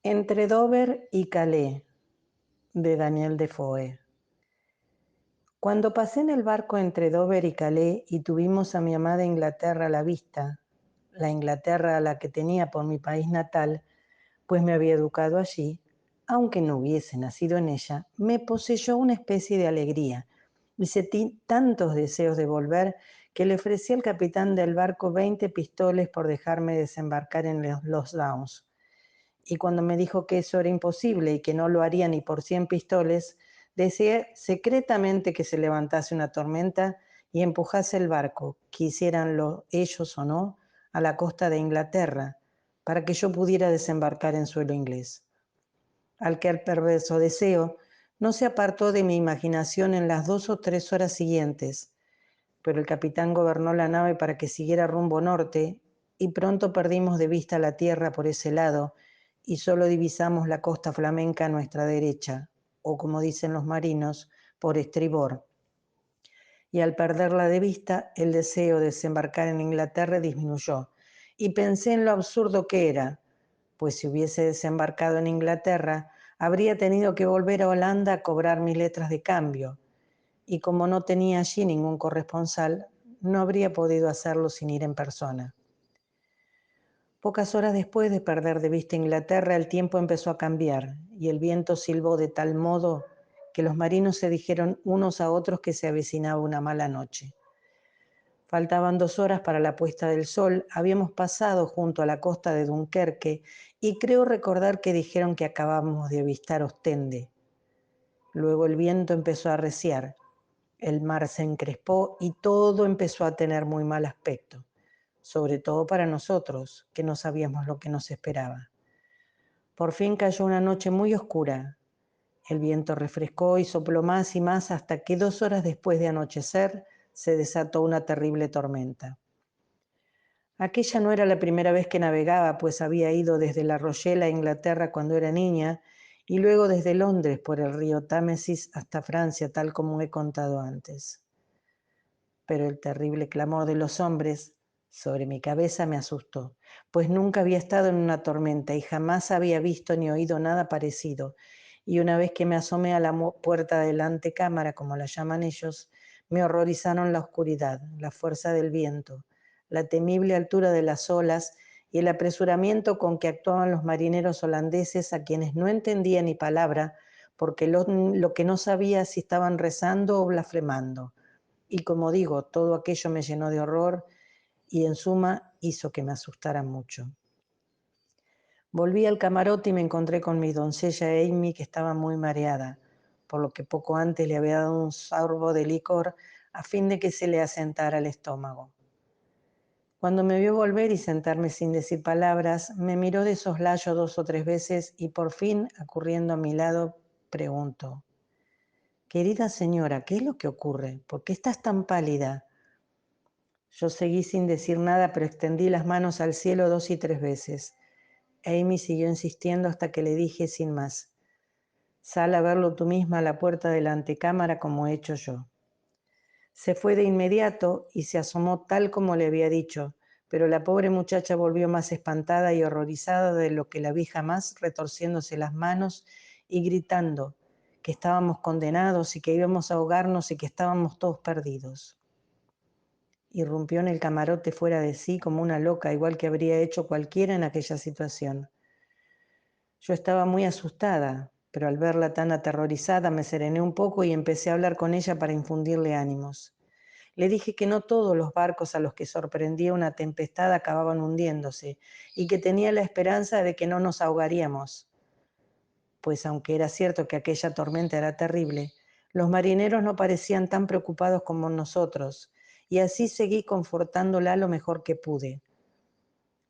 Entre Dover y Calais, de Daniel Defoe. Cuando pasé en el barco entre Dover y Calais y tuvimos a mi amada Inglaterra a la vista, la Inglaterra a la que tenía por mi país natal, pues me había educado allí, aunque no hubiese nacido en ella, me poseyó una especie de alegría y sentí tantos deseos de volver que le ofrecí al capitán del barco 20 pistoles por dejarme desembarcar en los Downs. Y cuando me dijo que eso era imposible y que no lo haría ni por 100 pistoles, deseé secretamente que se levantase una tormenta y empujase el barco, quisieran ellos o no, a la costa de Inglaterra, para que yo pudiera desembarcar en suelo inglés. Aquel perverso deseo no se apartó de mi imaginación en las 2 o 3 horas siguientes, pero el capitán gobernó la nave para que siguiera rumbo norte y pronto perdimos de vista la tierra por ese lado y solo divisamos la costa flamenca a nuestra derecha, o como dicen los marinos, por estribor. Y al perderla de vista, el deseo de desembarcar en Inglaterra disminuyó, y pensé en lo absurdo que era, pues si hubiese desembarcado en Inglaterra, habría tenido que volver a Holanda a cobrar mis letras de cambio, y como no tenía allí ningún corresponsal, no habría podido hacerlo sin ir en persona. Pocas horas después de perder de vista Inglaterra, el tiempo empezó a cambiar y el viento silbó de tal modo que los marinos se dijeron unos a otros que se avecinaba una mala noche. Faltaban 2 horas para la puesta del sol, habíamos pasado junto a la costa de Dunkerque y creo recordar que dijeron que acabábamos de avistar Ostende. Luego el viento empezó a arreciar. El mar se encrespó y todo empezó a tener muy mal aspecto, sobre todo para nosotros, que no sabíamos lo que nos esperaba. Por fin cayó una noche muy oscura. El viento refrescó y sopló más y más hasta que 2 horas después de anochecer se desató una terrible tormenta. Aquella no era la primera vez que navegaba, pues había ido desde La Rochelle a Inglaterra cuando era niña y luego desde Londres por el río Támesis hasta Francia, tal como he contado antes. Pero el terrible clamor de los hombres sobre mi cabeza me asustó, pues nunca había estado en una tormenta y jamás había visto ni oído nada parecido. Y una vez que me asomé a la puerta de la antecámara, como la llaman ellos, me horrorizaron la oscuridad, la fuerza del viento, la temible altura de las olas y el apresuramiento con que actuaban los marineros holandeses, a quienes no entendía ni palabra, porque lo que no sabía si estaban rezando o blasfemando. Y como digo, todo aquello me llenó de horror y en suma hizo que me asustara mucho. Volví al camarote y me encontré con mi doncella Amy, que estaba muy mareada, por lo que poco antes le había dado un sorbo de licor a fin de que se le asentara el estómago. Cuando me vio volver y sentarme sin decir palabras, me miró de soslayo 2 o 3 veces y por fin, acurriendo a mi lado, preguntó: «Querida señora, ¿qué es lo que ocurre? ¿Por qué estás tan pálida?» Yo seguí sin decir nada, pero extendí las manos al cielo 2 y 3 veces. Amy siguió insistiendo hasta que le dije sin más: «Sal a verlo tú misma a la puerta de la antecámara como he hecho yo». Se fue de inmediato y se asomó tal como le había dicho, pero la pobre muchacha volvió más espantada y horrorizada de lo que la vi jamás, retorciéndose las manos y gritando que estábamos condenados y que íbamos a ahogarnos y que estábamos todos perdidos. Irrumpió en el camarote fuera de sí como una loca, igual que habría hecho cualquiera en aquella situación. Yo estaba muy asustada, pero al verla tan aterrorizada me serené un poco y empecé a hablar con ella para infundirle ánimos. Le dije que no todos los barcos a los que sorprendía una tempestad acababan hundiéndose y que tenía la esperanza de que no nos ahogaríamos, pues aunque era cierto que aquella tormenta era terrible, los marineros no parecían tan preocupados como nosotros, y así seguí confortándola lo mejor que pude.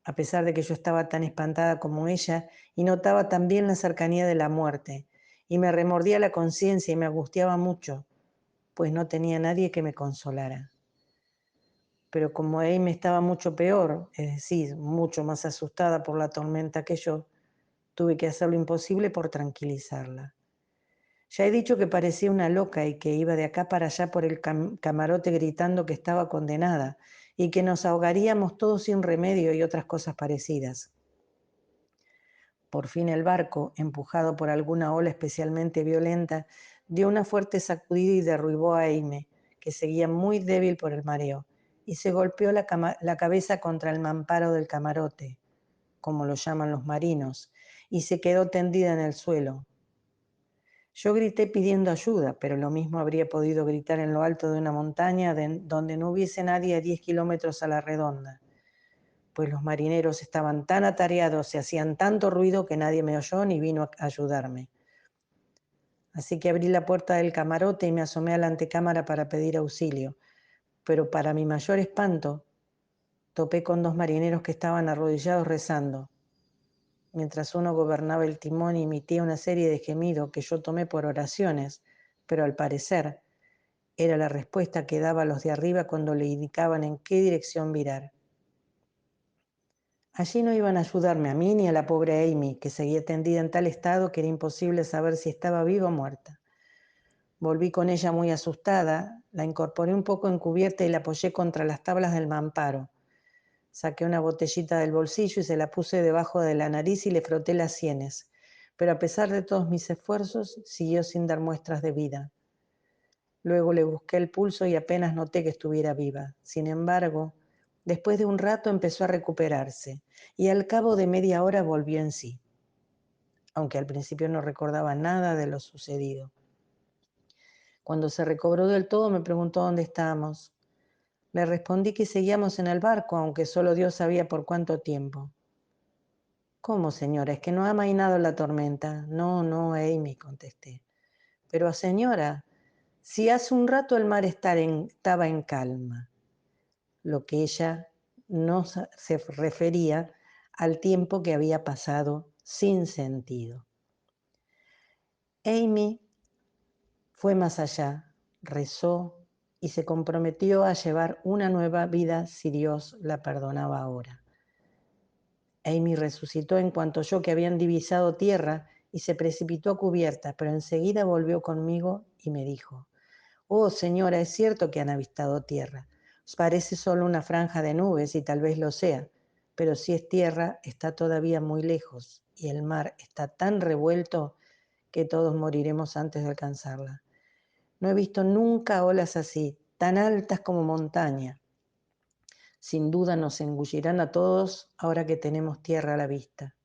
A pesar de que yo estaba tan espantada como ella y notaba también la cercanía de la muerte, y me remordía la conciencia y me angustiaba mucho, pues no tenía nadie que me consolara. Pero como Amy estaba mucho peor, es decir, mucho más asustada por la tormenta que yo, tuve que hacer lo imposible por tranquilizarla. Ya he dicho que parecía una loca y que iba de acá para allá por el camarote gritando que estaba condenada y que nos ahogaríamos todos sin remedio y otras cosas parecidas. Por fin el barco, empujado por alguna ola especialmente violenta, dio una fuerte sacudida y derribó a Aime, que seguía muy débil por el mareo, y se golpeó la cabeza contra el mamparo del camarote, como lo llaman los marinos, y se quedó tendida en el suelo. Yo grité pidiendo ayuda, pero lo mismo habría podido gritar en lo alto de una montaña donde no hubiese nadie a 10 kilómetros a la redonda, pues los marineros estaban tan atareados y hacían tanto ruido que nadie me oyó ni vino a ayudarme. Así que abrí la puerta del camarote y me asomé a la antecámara para pedir auxilio, pero para mi mayor espanto, topé con dos marineros que estaban arrodillados rezando. Mientras uno gobernaba el timón y emitía una serie de gemidos que yo tomé por oraciones, pero al parecer era la respuesta que daba a los de arriba cuando le indicaban en qué dirección virar. Allí no iban a ayudarme a mí ni a la pobre Amy, que seguía tendida en tal estado que era imposible saber si estaba viva o muerta. Volví con ella muy asustada, la incorporé un poco encubierta y la apoyé contra las tablas del mamparo. Saqué una botellita del bolsillo y se la puse debajo de la nariz y le froté las sienes, pero a pesar de todos mis esfuerzos, siguió sin dar muestras de vida. Luego le busqué el pulso y apenas noté que estuviera viva. Sin embargo, después de un rato empezó a recuperarse y al cabo de media hora volvió en sí, aunque al principio no recordaba nada de lo sucedido. Cuando se recobró del todo me preguntó dónde estábamos. Le respondí que seguíamos en el barco, aunque solo Dios sabía por cuánto tiempo. ¿Cómo, señora? ¿Es que no ha amainado la tormenta? No, Amy, contesté. Pero, señora, si hace un rato el mar estaba en calma. Lo que ella no se refería al tiempo que había pasado sin sentido. Amy fue más allá, rezó y se comprometió a llevar una nueva vida si Dios la perdonaba ahora. Amy resucitó en cuanto oyó que habían divisado tierra y se precipitó a cubierta, pero enseguida volvió conmigo y me dijo: «Oh, señora, es cierto que han avistado tierra. Os parece solo una franja de nubes y tal vez lo sea, pero si es tierra, está todavía muy lejos y el mar está tan revuelto que todos moriremos antes de alcanzarla. No he visto nunca olas así, tan altas como montaña. Sin duda nos engullirán a todos ahora que tenemos tierra a la vista».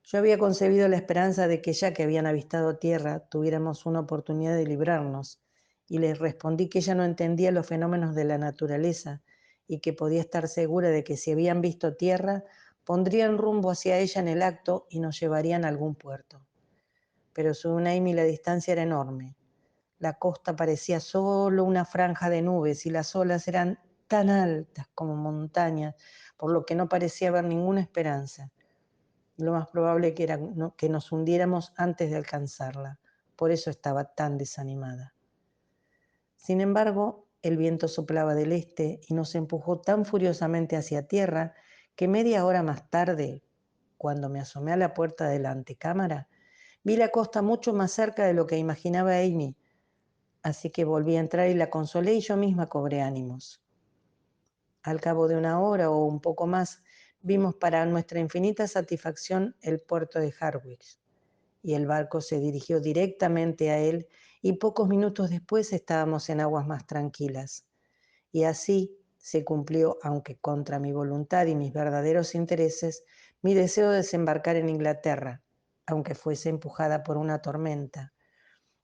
Yo había concebido la esperanza de que ya que habían avistado tierra, tuviéramos una oportunidad de librarnos, y les respondí que ella no entendía los fenómenos de la naturaleza y que podía estar segura de que si habían visto tierra, pondrían rumbo hacia ella en el acto y nos llevarían a algún puerto. Pero según Amy la distancia era enorme. La costa parecía solo una franja de nubes y las olas eran tan altas como montañas, por lo que no parecía haber ninguna esperanza. Lo más probable era que nos hundiéramos antes de alcanzarla. Por eso estaba tan desanimada. Sin embargo, el viento soplaba del este y nos empujó tan furiosamente hacia tierra que media hora más tarde, cuando me asomé a la puerta de la antecámara, vi la costa mucho más cerca de lo que imaginaba Amy, así que volví a entrar y la consolé y yo misma cobré ánimos. Al cabo de una hora o un poco más, vimos para nuestra infinita satisfacción el puerto de Harwich, y el barco se dirigió directamente a él y pocos minutos después estábamos en aguas más tranquilas. Y así se cumplió, aunque contra mi voluntad y mis verdaderos intereses, mi deseo de desembarcar en Inglaterra, aunque fuese empujada por una tormenta.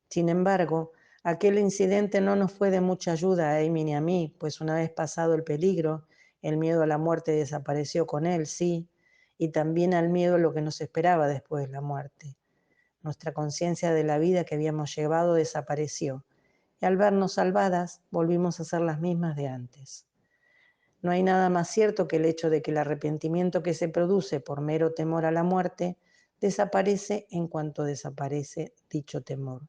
Sin embargo, aquel incidente no nos fue de mucha ayuda a Amy ni a mí, pues una vez pasado el peligro, el miedo a la muerte desapareció con él, sí, y también al miedo a lo que nos esperaba después de la muerte. Nuestra conciencia de la vida que habíamos llevado desapareció, y al vernos salvadas, volvimos a ser las mismas de antes. No hay nada más cierto que el hecho de que el arrepentimiento que se produce por mero temor a la muerte desaparece en cuanto desaparece dicho temor.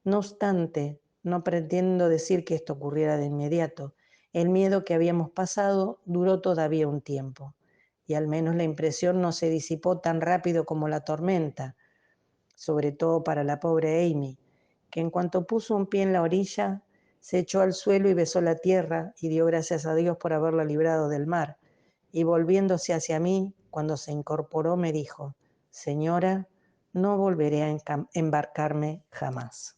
No obstante, no pretendo decir que esto ocurriera de inmediato. El miedo que habíamos pasado duró todavía un tiempo, y al menos la impresión no se disipó tan rápido como la tormenta, sobre todo para la pobre Amy, que en cuanto puso un pie en la orilla, se echó al suelo y besó la tierra y dio gracias a Dios por haberla librado del mar. Y volviéndose hacia mí, cuando se incorporó, me dijo: señora, no volveré a embarcarme jamás.